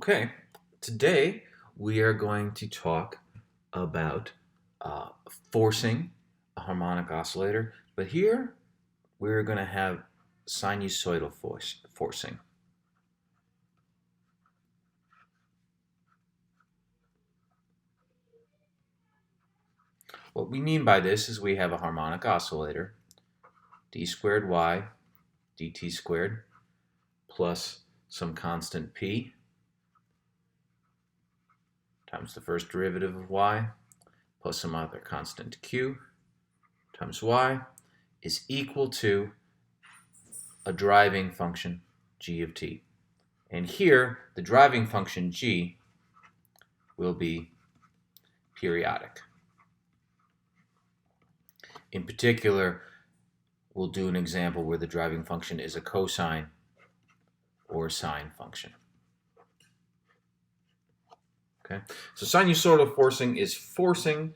Okay, today we are going to talk about forcing a harmonic oscillator, but here we're going to have sinusoidal forcing. What we mean by this is we have a harmonic oscillator, d squared y dt squared plus some constant p times the first derivative of y plus some other constant q times y is equal to a driving function g of t. And here, the driving function g will be periodic. In particular, we'll do an example where the driving function is a cosine or sine function. Okay, so sinusoidal forcing is forcing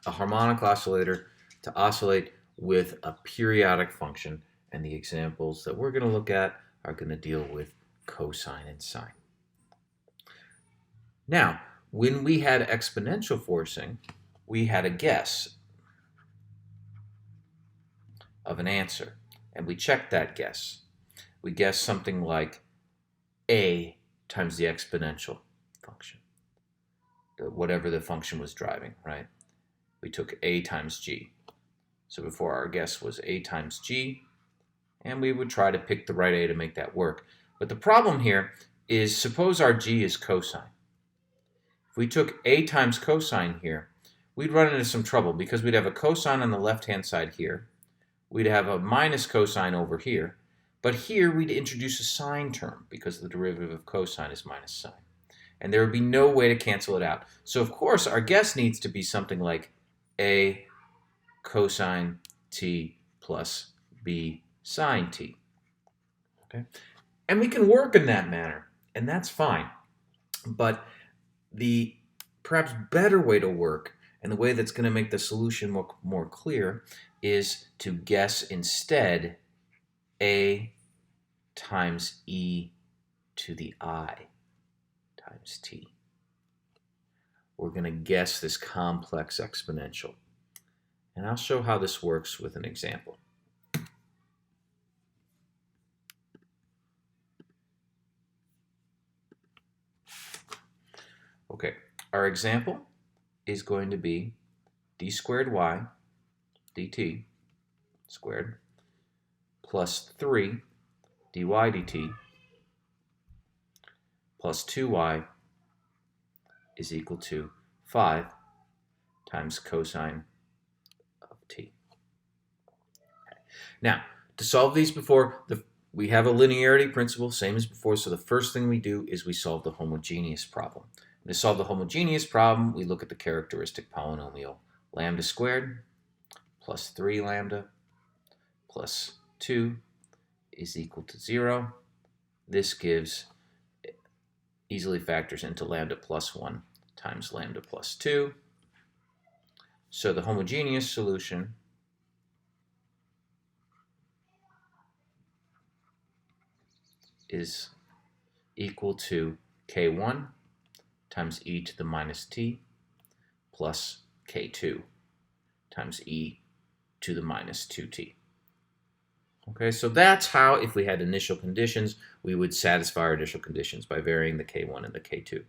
a harmonic oscillator to oscillate with a periodic function, and the examples that we're going to look at are going to deal with cosine and sine. Now, when we had exponential forcing, we had a guess of an answer, and we checked that guess. We guessed something like a times the exponential function, whatever the function was driving, right? We took a times g. So before, our guess was a times g, and we would try to pick the right a to make that work. But the problem here is, suppose our g is cosine. If we took a times cosine here, we'd run into some trouble because we'd have a cosine on the left-hand side here. We'd have a minus cosine over here. But here we'd introduce a sine term because the derivative of cosine is minus sine. And there would be no way to cancel it out. So of course our guess needs to be something like a cosine t plus b sine t. Okay? And we can work in that manner, and that's fine. But the perhaps better way to work, and the way that's going to make the solution more clear, is to guess instead a times e to the I times t. We're going to guess this complex exponential. And I'll show how this works with an example. Okay, our example is going to be d squared y dt squared plus 3 dy dt plus 2y is equal to 5 times cosine of t. Okay. Now, to solve these we have a linearity principle, same as before, so the first thing we do is we solve the homogeneous problem. To solve the homogeneous problem, we look at the characteristic polynomial lambda squared plus 3 lambda plus 2 is equal to 0. This easily factors into lambda plus 1 times lambda plus 2. So the homogeneous solution is equal to k1 times e to the minus t plus k2 times e to the minus 2t. Okay, so that's how, if we had initial conditions, we would satisfy our initial conditions by varying the k1 and the k2.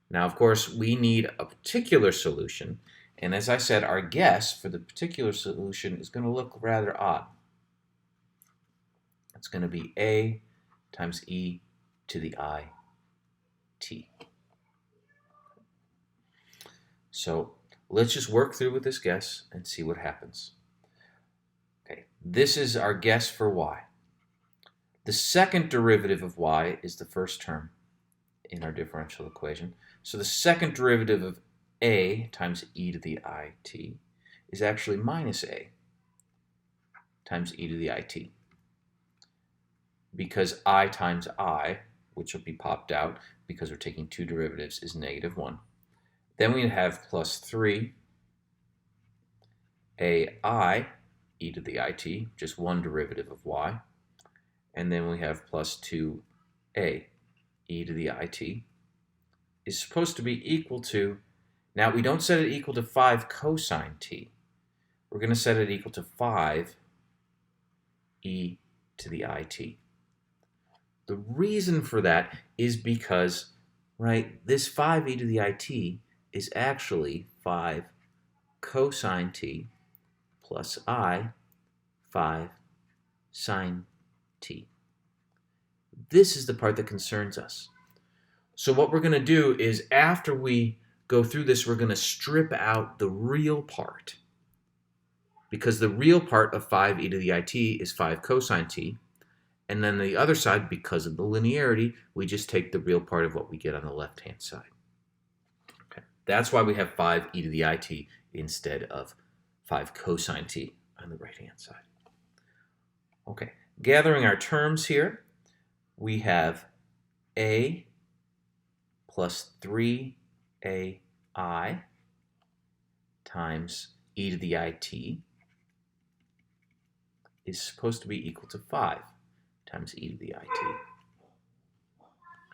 Now, of course, we need a particular solution, and as I said, our guess for the particular solution is going to look rather odd. It's going to be a times e to the I t. So let's just work through with this guess and see what happens. Okay, this is our guess for y. The second derivative of y is the first term in our differential equation. So the second derivative of a times e to the it is actually minus a times e to the it. Because I times I, which will be popped out because we're taking two derivatives, is negative 1. Then we have plus 3 ai e to the it, just one derivative of y. And then we have plus 2a e to the it is supposed to be equal to, now we don't set it equal to 5 cosine t. We're going to set it equal to 5 e to the it. The reason for that is because, right, this 5 e to the it is actually 5 cosine t plus I 5 sine t. This is the part that concerns us. So what we're going to do is, after we go through this, we're going to strip out the real part, because the real part of 5 e to the it is 5 cosine t, and then the other side, because of the linearity, we just take the real part of what we get on the left-hand side. Okay. That's why we have 5 e to the it instead of 5 cosine t on the right-hand side. Okay, gathering our terms here, we have a plus 3ai times e to the it is supposed to be equal to 5 times e to the it.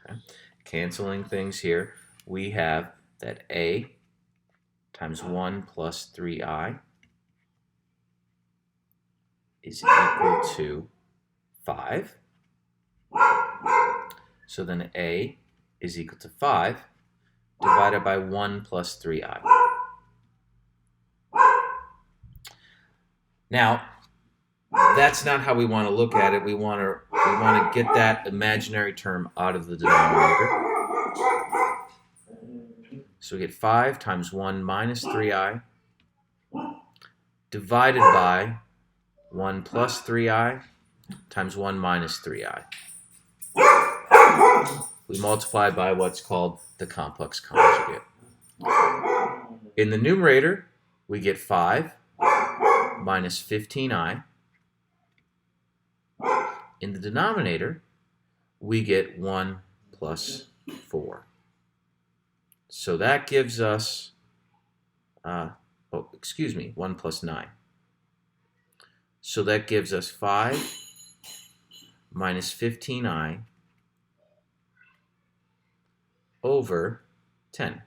Okay. Canceling things here, we have that a times 1 plus 3i is equal to 5. So then a is equal to 5 divided by 1 plus 3i. Now, that's not how we want to look at it. We want to get that imaginary term out of the denominator. So we get 5 times 1 minus 3i divided by 1 plus 3i times 1 minus 3i. We multiply by what's called the complex conjugate. In the numerator, we get 5 minus 15i. In the denominator, we get 1 plus 4. So that gives us, 1 plus 9. So that gives us 5 minus 15i over 10,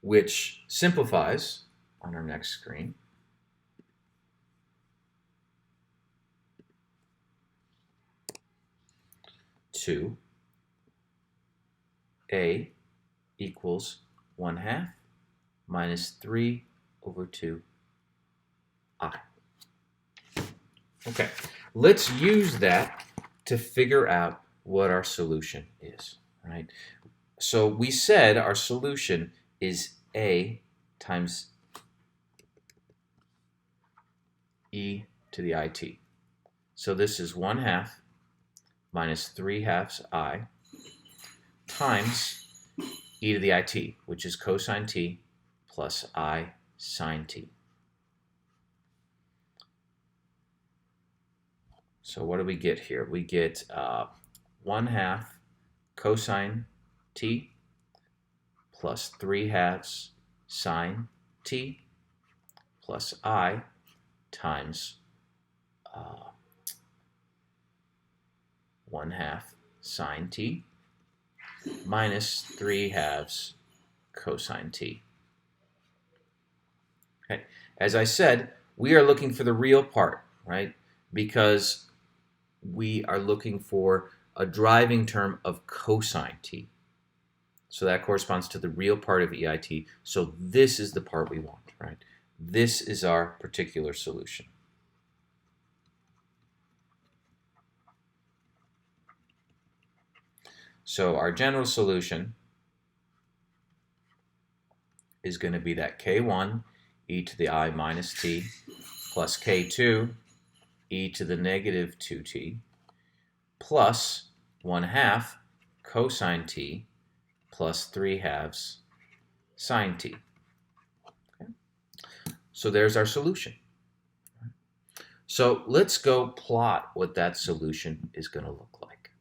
which simplifies on our next screen to a equals 1/2 minus 3 over 2i. Okay, let's use that to figure out what our solution is, right? So we said our solution is a times e to the it. So this is 1/2 minus 3/2 I times e to the it, which is cosine t plus I sine t. So what do we get here? We get 1/2 cosine t plus 3/2 sine t plus I times 1/2 sine t minus 3/2 cosine t. Okay. As I said, we are looking for the real part, right? Because we are looking for a driving term of cosine t. So that corresponds to the real part of EIT. So this is the part we want, right? This is our particular solution. So our general solution is going to be that k1 e to the I minus t plus k2 e to the negative 2t plus 1/2 cosine t plus 3/2 sine t. Okay. So there's our solution. So let's go plot what that solution is going to look like.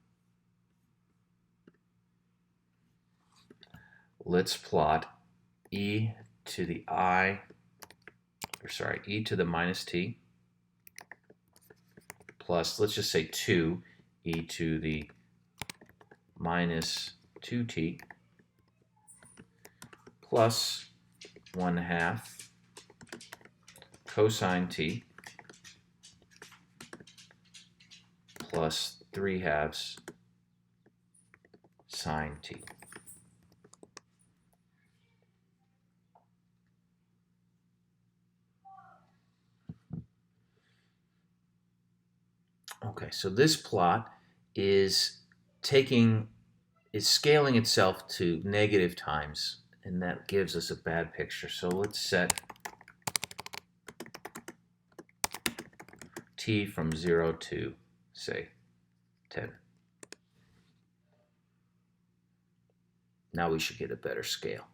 Let's plot e to the e to the minus t plus, let's just say 2 e to the minus 2t plus 1/2 cosine t plus 3/2 sine t. Okay, so this plot is scaling itself to negative times, and that gives us a bad picture. So let's set t from 0 to, say, 10. Now we should get a better scale.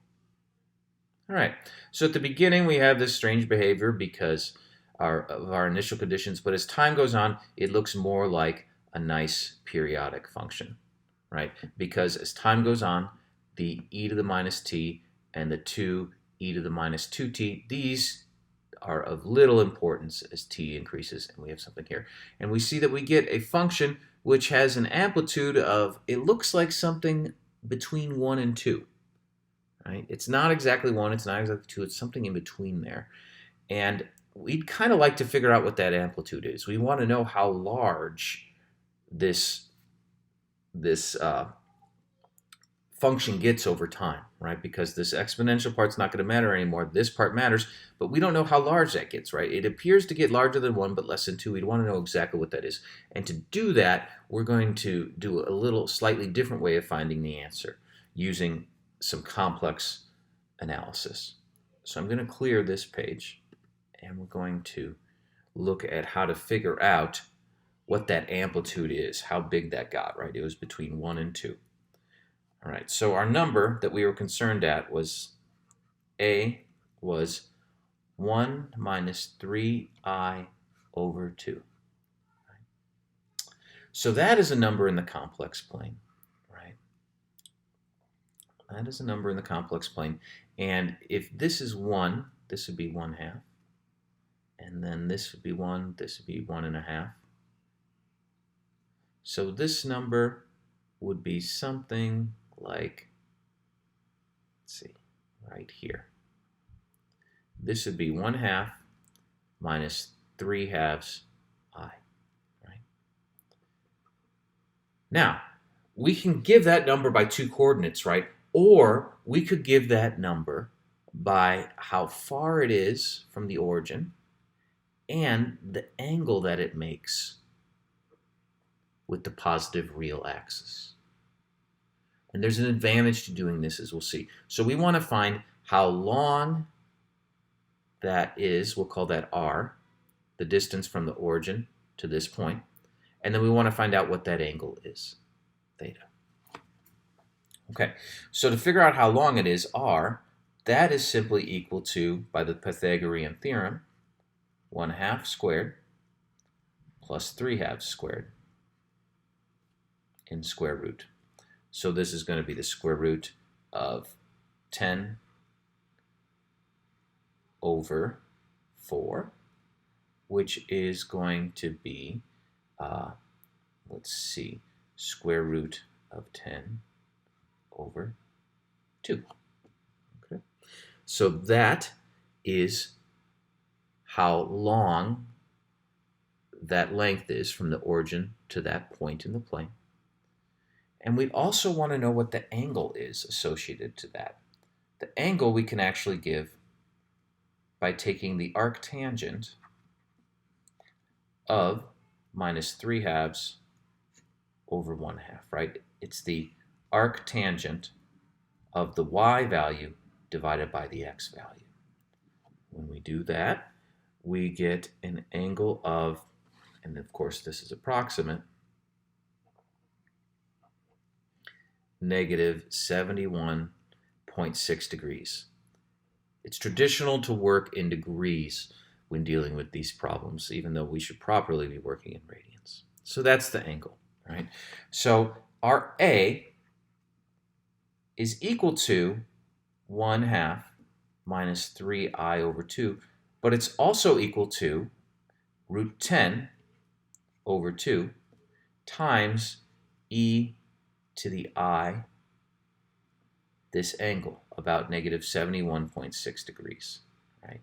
All right, so at the beginning we have this strange behavior because of our initial conditions, but as time goes on, it looks more like a nice periodic function, right? Because as time goes on, the e to the minus t and the 2 e to the minus 2t, these are of little importance as t increases, and we have something here. And we see that we get a function which has an amplitude of, it looks like something between 1 and 2. Right? It's not exactly 1, it's not exactly 2, it's something in between there. And we'd kind of like to figure out what that amplitude is. We want to know how large this function gets over time, right? Because this exponential part's not going to matter anymore. This part matters, but we don't know how large that gets, right? It appears to get larger than 1, but less than 2. We'd want to know exactly what that is. And to do that, we're going to do a little slightly different way of finding the answer using some complex analysis. So I'm going to clear this page, and we're going to look at how to figure out what that amplitude is, how big that got, right? It was between 1 and 2. All right, so our number that we were concerned at was A was 1 minus 3I over 2. So that is a number in the complex plane, right? That is a number in the complex plane. And if this is 1, this would be 1/2. And then this would be 1, this would be 1.5. So this number would be something like, let's see, right here. This would be 1/2 minus 3/2 I, right? Now, we can give that number by 2 coordinates, right? Or we could give that number by how far it is from the origin and the angle that it makes with the positive real axis. And there's an advantage to doing this, as we'll see. So we want to find how long that is. We'll call that r, the distance from the origin to this point. And then we want to find out what that angle is, theta. Okay, so to figure out how long it is, r, that is simply equal to, by the Pythagorean theorem, 1/2 squared plus 3/2 squared in square root. So this is going to be the square root of 10 over 4, which is going to be, let's see, square root of 10 over 2. Okay. So that is how long that length is from the origin to that point in the plane. And we also want to know what the angle is associated to that. The angle we can actually give by taking the arctangent of minus 3/2 over 1/2, right? It's the arctangent of the y value divided by the x value. When we do that, we get an angle of, and of course this is approximate, negative 71.6 degrees. It's traditional to work in degrees when dealing with these problems, even though we should properly be working in radians. So that's the angle, right? So our A is equal to 1/2 minus 3I over 2, but it's also equal to root 10 over 2 times e to the I this angle, about negative 71.6 degrees, right?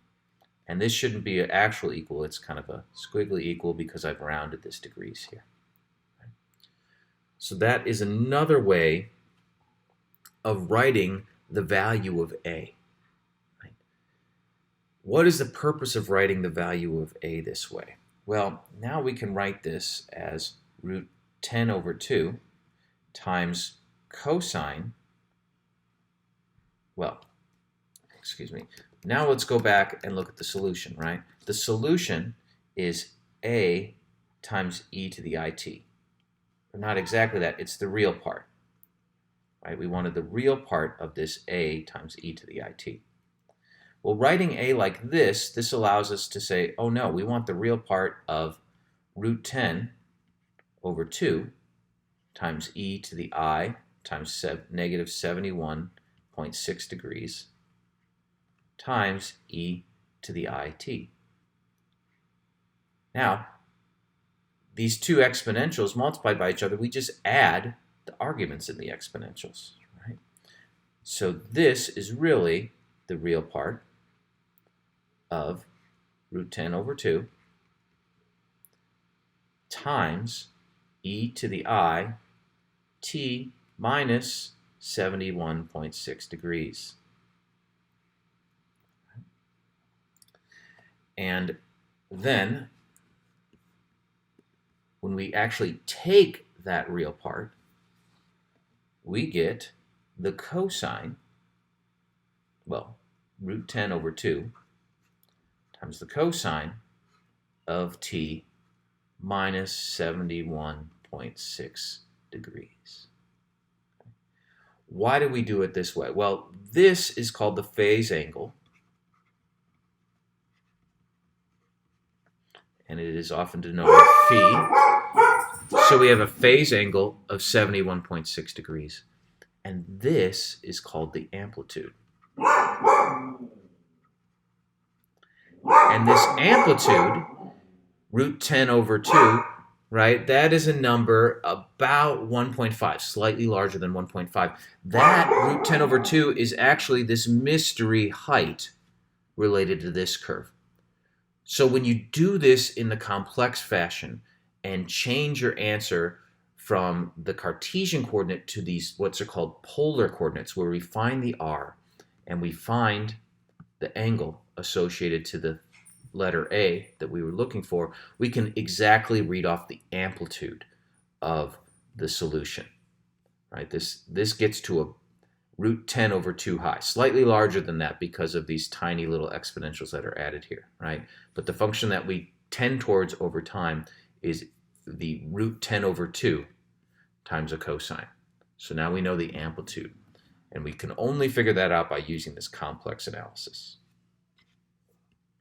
And this shouldn't be an actual equal, it's kind of a squiggly equal because I've rounded this degrees here. Right? So that is another way of writing the value of A. Right? What is the purpose of writing the value of A this way? Well, now we can write this as root 10 over 2 times cosine, well, excuse me. Now let's go back and look at the solution, right? The solution is A times e to the it. But not exactly that, it's the real part. Right? We wanted the real part of this A times e to the it. Well, writing A like this allows us to say, oh no, we want the real part of root 10 over 2 times e to the I times negative 71.6 degrees times e to the it. Now, these two exponentials multiplied by each other, we just add the arguments in the exponentials, right? So this is really the real part of root 10 over 2 times e to the I t minus 71.6 degrees. And then when we actually take that real part, we get the cosine, well, root 10 over 2 times the cosine of t minus 71.6 degrees. Why do we do it this way? Well, this is called the phase angle, and it is often denoted phi. So we have a phase angle of 71.6 degrees, and this is called the amplitude. And this amplitude, root 10 over 2, right, that is a number about 1.5, slightly larger than 1.5. That root 10 over 2 is actually this mystery height related to this curve. So when you do this in the complex fashion and change your answer from the Cartesian coordinate to these what's are called polar coordinates, where we find the r and we find the angle associated to the letter A that we were looking for, we can exactly read off the amplitude of the solution. Right? This gets to a root 10 over 2 high, slightly larger than that because of these tiny little exponentials that are added here, right? But the function that we tend towards over time is the root 10 over 2 times a cosine. So now we know the amplitude, and we can only figure that out by using this complex analysis.